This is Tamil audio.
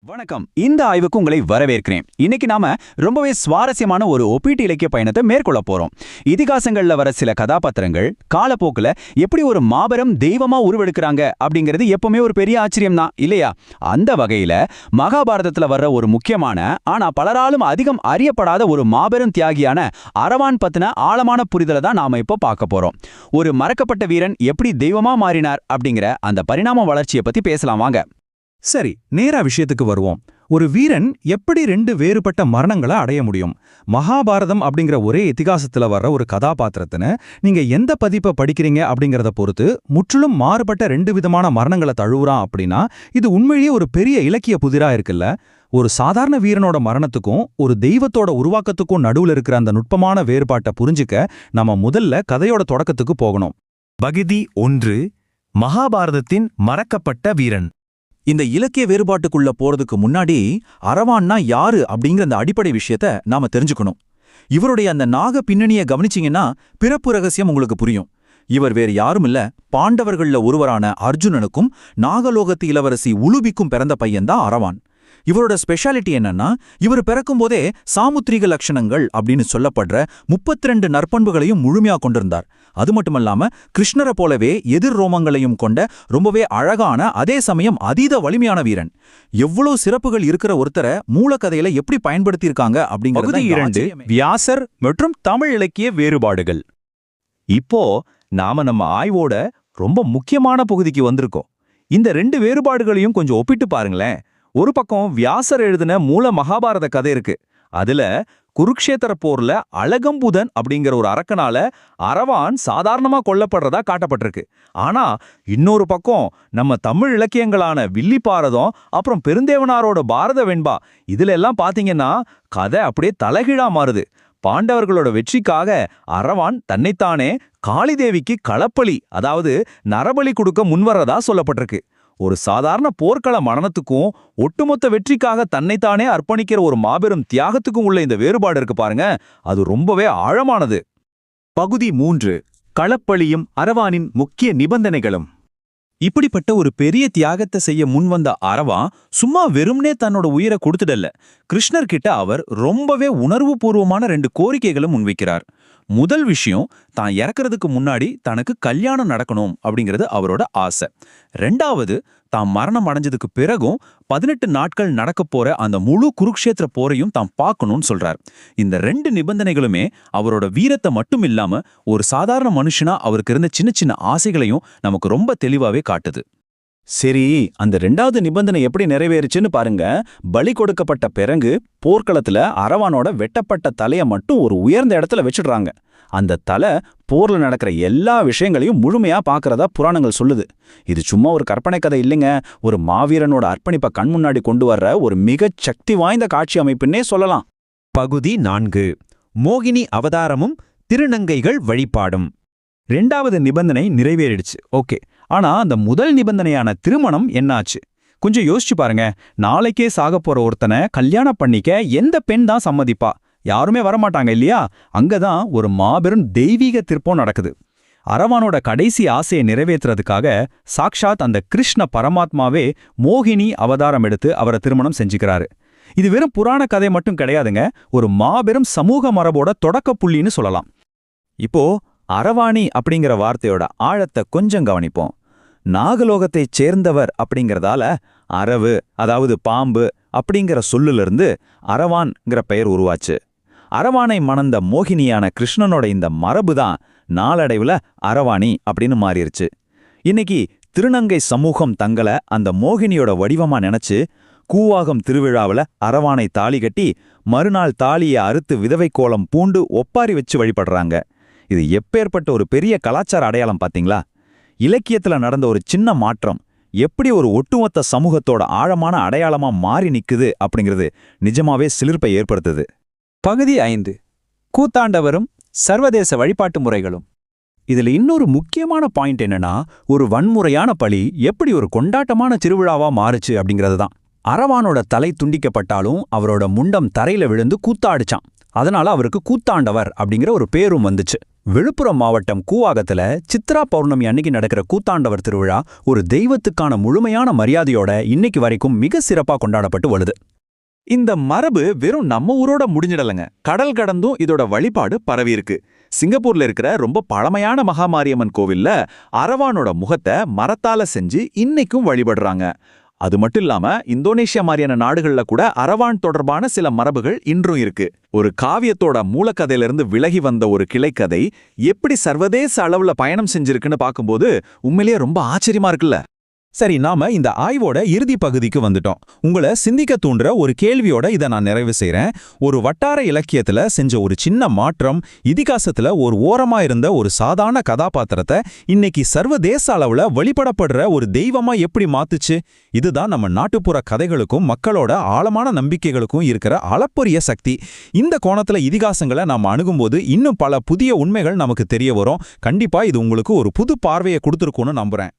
வணக்கம். இந்த ஆய்வுக்கு உங்களை வரவேற்கிறேன். இன்னைக்கு நாம ரொம்பவே சுவாரஸ்யமான ஒரு ஒப்பீட்டு இலக்கிய பயணத்தை மேற்கொள்ள போறோம். இதிகாசங்கள்ல வர சில கதாபாத்திரங்கள் காலப்போக்குல எப்படி ஒரு மாபெரும் தெய்வமா உருவெடுக்கிறாங்க அப்படிங்கிறது எப்பவுமே ஒரு பெரிய ஆச்சரியம் தான் இல்லையா? அந்த வகையில மகாபாரதத்துல வர்ற ஒரு முக்கியமான ஆனா பலராலும் அதிகம் அறியப்படாத ஒரு மாபெரும் தியாகியான அரவான் பத்தின ஆழமான புரிதலை தான் நாம இப்போ பார்க்க போறோம். ஒரு மறக்கப்பட்ட வீரன் எப்படி தெய்வமா மாறினார் அப்படிங்கிற அந்த பரிணாம வளர்ச்சியை பத்தி பேசலாம் வாங்க. சரி, நேரா விஷயத்துக்கு வருவோம். ஒரு வீரன் எப்படி ரெண்டு வேறுபட்ட மரணங்களை அடைய முடியும்? மகாபாரதம் அப்படிங்கிற ஒரே இதிகாசத்துல வர்ற ஒரு கதாபாத்திரத்தின நீங்க எந்த பதிப்பை படிக்கிறீங்க அப்படிங்கறத பொறுத்து முற்றிலும் மாறுபட்ட ரெண்டு விதமான மரணங்களை தழுவுறான் அப்படின்னா இது உண்மையிலேயே ஒரு பெரிய இலக்கிய புதிரா இருக்குல்ல. ஒரு சாதாரண வீரனோட மரணத்துக்கும் ஒரு தெய்வத்தோட உருவாக்கத்துக்கும் நடுவுல இருக்கிற அந்த நுட்பமான வேறுபாட்டை புரிஞ்சுக்க நம்ம முதல்ல கதையோட தொடக்கத்துக்கு போகணும். பகுதி 1. மகாபாரதத்தின் மறக்கப்பட்ட வீரன். இந்த இலக்கிய வேறுபாட்டுக்குள்ள போறதுக்கு முன்னாடி அரவான்னா யாரு அப்படிங்கிற அந்த அடிப்படை விஷயத்த நாம தெரிஞ்சுக்கணும். இவருடைய அந்த நாக பின்னணியை கவனிச்சிங்கன்னா பிறப்பு ரகசியம் உங்களுக்கு புரியும். இவர் வேறு யாரும் இல்ல, பாண்டவர்கள்ல ஒருவரான அர்ஜுனனுக்கும் நாகலோகத்து இளவரசி உலுபிக்கும் பிறந்த பையன்தான் அரவான். இவரோட ஸ்பெஷாலிட்டி என்னன்னா, இவர் பிறக்கும் போதே சாமுத்திரிக லட்சணங்கள் அப்படின்னு சொல்லப்படுற 32 நற்பண்புகளையும் முழுமையா கொண்டிருந்தார். அது மட்டுமல்லாம கிருஷ்ணரை போலவே எதிர் ரோமங்களையும் கொண்ட ரொம்பவே அழகான அதே சமயம் அதீத வலிமையான வீரன். எவ்வளவு சிறப்புகள் இருக்கிற ஒருத்தரை மூலக்கதையில எப்படி பயன்படுத்தியிருக்காங்க அப்படிங்கிறது. பகுதி 2. வியாசர் மற்றும் தமிழ் இலக்கிய வேறுபாடுகள். இப்போ நாம நம்ம ஆய்வோட ரொம்ப முக்கியமான பகுதிக்கு வந்திருக்கோம். இந்த ரெண்டு வேறுபாடுகளையும் கொஞ்சம் ஒப்பிட்டு பாருங்களேன். ஒரு பக்கம் வியாசர் எழுதின மூல மகாபாரத கதை இருக்கு. அதுல குருக்ஷேத்திர போர்ல அழகம்புதன் அப்படிங்கிற ஒரு அரக்கனால அரவான் சாதாரணமா கொல்லப்படுறதா காட்டப்பட்டிருக்கு. ஆனா இன்னொரு பக்கம் நம்ம தமிழ் இலக்கியங்களான வில்லிபாரதம் அப்புறம் பெருந்தேவனாரோட பாரத வெண்பா இதுல எல்லாம் பாத்தீங்கன்னா கதை அப்படியே தலைகீழா மாறுது. பாண்டவர்களோட வெற்றிக்காக அரவான் தன்னைத்தானே காளிதேவிக்கு களப்பலி அதாவது நரபலி கொடுக்க முன்வரதா சொல்லப்பட்டிருக்கு. ஒரு சாதாரண போர்க்கள மரணத்துக்கும் ஒட்டுமொத்த வெற்றிக்காக தன்னைத்தானே அர்ப்பணிக்கிற ஒரு மாபெரும் தியாகத்துக்கும் உள்ள இந்த வேறுபாடு இருக்கு பாருங்க, அது ரொம்பவே ஆழமானது. பகுதி 3. களப்பலியும் அரவானின் முக்கிய நிபந்தனைகளும். இப்படிப்பட்ட ஒரு பெரிய தியாகத்தை செய்ய முன்வந்த அரவான் சும்மா வெறும்னே தன்னோட உயிரை கொடுத்துடல. கிருஷ்ணர்கிட்ட அவர் ரொம்பவே உணர்வுபூர்வமான 2 கோரிக்கைகளும் முன்வைக்கிறார். முதல் விஷயம், தான் இறக்கிறதுக்கு முன்னாடி தனக்கு கல்யாணம் நடக்கணும் அப்படிங்கிறது அவரோட ஆசை. ரெண்டாவது, தான் மரணம் அடைஞ்சதுக்கு பிறகும் 18 நாட்கள் நடக்க போற அந்த முழு குருக்ஷேத்திர போரையும் தான் பார்க்கணும்னு சொல்றார். இந்த 2 நிபந்தனைகளுமே அவரோட வீரத்தை மட்டும் இல்லாம ஒரு சாதாரண மனுஷனா அவருக்கு இருந்த சின்ன சின்ன ஆசைகளையும் நமக்கு ரொம்ப தெளிவாவே காட்டுது. சரி, அந்த 2வது நிபந்தனை எப்படி நிறைவேறுச்சுன்னு பாருங்க. பலி கொடுக்கப்பட்ட பிறகு போர்க்களத்துல அரவானோட வெட்டப்பட்ட தலையை மட்டும் ஒரு உயர்ந்த இடத்துல வச்சிடுறாங்க. அந்த தலை போர்ல நடக்கிற எல்லா விஷயங்களையும் முழுமையா பார்க்கறதா புராணங்கள் சொல்லுது. இது சும்மா ஒரு கற்பனை கதை இல்லைங்க, ஒரு மாவீரனோட அர்ப்பணிப்பை கண் முன்னாடி கொண்டு வர்ற ஒரு மிகச் சக்தி வாய்ந்த காட்சி அமைப்புன்னே சொல்லலாம். பகுதி 4. மோகினி அவதாரமும் திருநங்கைகள் வழிபாடும். 2வது நிபந்தனை நிறைவேறிடுச்சு, ஓகே. ஆனா அந்த முதல் நிபந்தனையான திருமணம் என்னாச்சு? கொஞ்சம் யோசிச்சு பாருங்க. நாளைக்கே சாக போற ஒருத்தனை கல்யாணம் பண்ணிக்க எந்த பெண் தான் சம்மதிப்பா? யாருமே வரமாட்டாங்க இல்லையா? அங்கதான் ஒரு மாபெரும் தெய்வீக திருப்பம் நடக்குது. அரவானோட கடைசி ஆசையை நிறைவேற்றுறதுக்காக சாக்ஷாத் அந்த கிருஷ்ண பரமாத்மாவே மோகினி அவதாரம் எடுத்து அவரை திருமணம் செஞ்சுக்கிறாரு. இது வெறும் புராண கதை மட்டும் கிடையாதுங்க, ஒரு மாபெரும் சமூக மரபோட தொடக்க புள்ளின்னு சொல்லலாம். இப்போ அரவாணி அப்படிங்கிற வார்த்தையோட ஆழத்தை கொஞ்சம் கவனிப்போம். நாகலோகத்தைச் சேர்ந்தவர் அப்படிங்கிறதால அரவு அதாவது பாம்பு அப்படிங்கிற சொல்லிலிருந்து அரவான்ங்கிற பெயர் உருவாச்சு. அரவானை மணந்த மோகினியான கிருஷ்ணனோட இந்த மரபு தான் நாளடைவுல அரவாணி அப்படின்னு மாறிருச்சு. இன்னைக்கு திருநங்கை சமூகம் தங்களை அந்த மோகினியோட வடிவமா நினைச்சு கூவாகம் திருவிழாவில் அரவானை தாலி கட்டி மறுநாள் தாலியை அறுத்து விதவை கோலம் பூண்டு ஒப்பாரி வச்சு வழிபடுறாங்க. இது எப்பேற்பட்ட ஒரு பெரிய கலாச்சார அடையாளம் பாத்தீங்களா? இலக்கியத்துல நடந்த ஒரு சின்ன மாற்றம் எப்படி ஒரு ஒட்டுமொத்த சமூகத்தோட ஆழமான அடையாளமா மாறி நிக்குது அப்படிங்கிறது நிஜமாவே சிலிர்ப்பை ஏற்படுத்துது. பகுதி 5. கூத்தாண்டவரும் சர்வதேச வழிபாட்டு முறைகளும். இதுல இன்னொரு முக்கியமான பாயிண்ட் என்னன்னா, ஒரு வன்முறையான பலி எப்படி ஒரு கொண்டாட்டமான திருவிழாவா மாறுச்சு அப்படிங்கிறது தான். அரவானோட தலை துண்டிக்கப்பட்டாலும் அவரோட முண்டம் தரையில விழுந்து கூத்தாடிச்சான். அதனால அவருக்கு கூத்தாண்டவர் அப்படிங்கிற ஒரு பேரும் வந்துச்சு. விழுப்புரம் மாவட்டம் கூவாகத்துல சித்ரா பௌர்ணமி அன்னைக்கு நடக்கிற கூத்தாண்டவர் திருவிழா ஒரு தெய்வத்துக்கான முழுமையான மரியாதையோட இன்னைக்கு வரைக்கும் மிக சிறப்பா கொண்டாடப்பட்டு வருது. இந்த மரபு வெறும் நம்ம ஊரோட முடிஞ்சிடலங்க. கடல் கடந்தும் இதோட வழிபாடு பரவி இருக்கு. சிங்கப்பூர்ல இருக்கிற ரொம்ப பழமையான மகாமாரியம்மன் கோவில்ல அரவானோட முகத்தை மரத்தால செஞ்சு இன்னைக்கும் வழிபடுறாங்க. அது மட்டும் இல்லாம இந்தோனேஷியா மாதிரியான நாடுகள்ல கூட அரவான் தொடர்பான சில மரபுகள் இன்றும் இருக்கு. ஒரு காவியத்தோட மூலக்கதையிலிருந்து விலகி வந்த ஒரு கிளைக்கதை எப்படி சர்வதேச அளவுல பயணம் செஞ்சிருக்குன்னு பார்க்கும்போது உண்மையிலேயே ரொம்ப ஆச்சரியமா இருக்குல்ல. சரி, நாம இந்த ஆய்வோட இறுதி பகுதிக்கு வந்துட்டோம். உங்களை சிந்திக்க தூண்டுற ஒரு கேள்வியோட இதை நான் நிறைவு செய்றேன். ஒரு வட்டார இலக்கியத்துல செஞ்ச ஒரு சின்ன மாற்றம் இதிகாசத்துல ஒரு ஓரமா இருந்த ஒரு சாதாரண கதாபாத்திரத்தை இன்னைக்கு சர்வதேச அளவுல வெளிப்படப்படுற ஒரு தெய்வமா எப்படி மாத்துச்சு? இதுதான் நம்ம நாட்டுப்புற கதைகளுக்கும் மக்களோட ஆழமான நம்பிக்கைகளுக்கும் இருக்கிற அளப்பரிய சக்தி. இந்த கோணத்துல இதிகாசங்களை நாம அணுகும்போது இன்னும் பல புதிய உண்மைகள் நமக்கு தெரிய வரும். கண்டிப்பா இது உங்களுக்கு ஒரு புது பார்வையை கொடுத்துருக்கும்னு நம்புறேன்.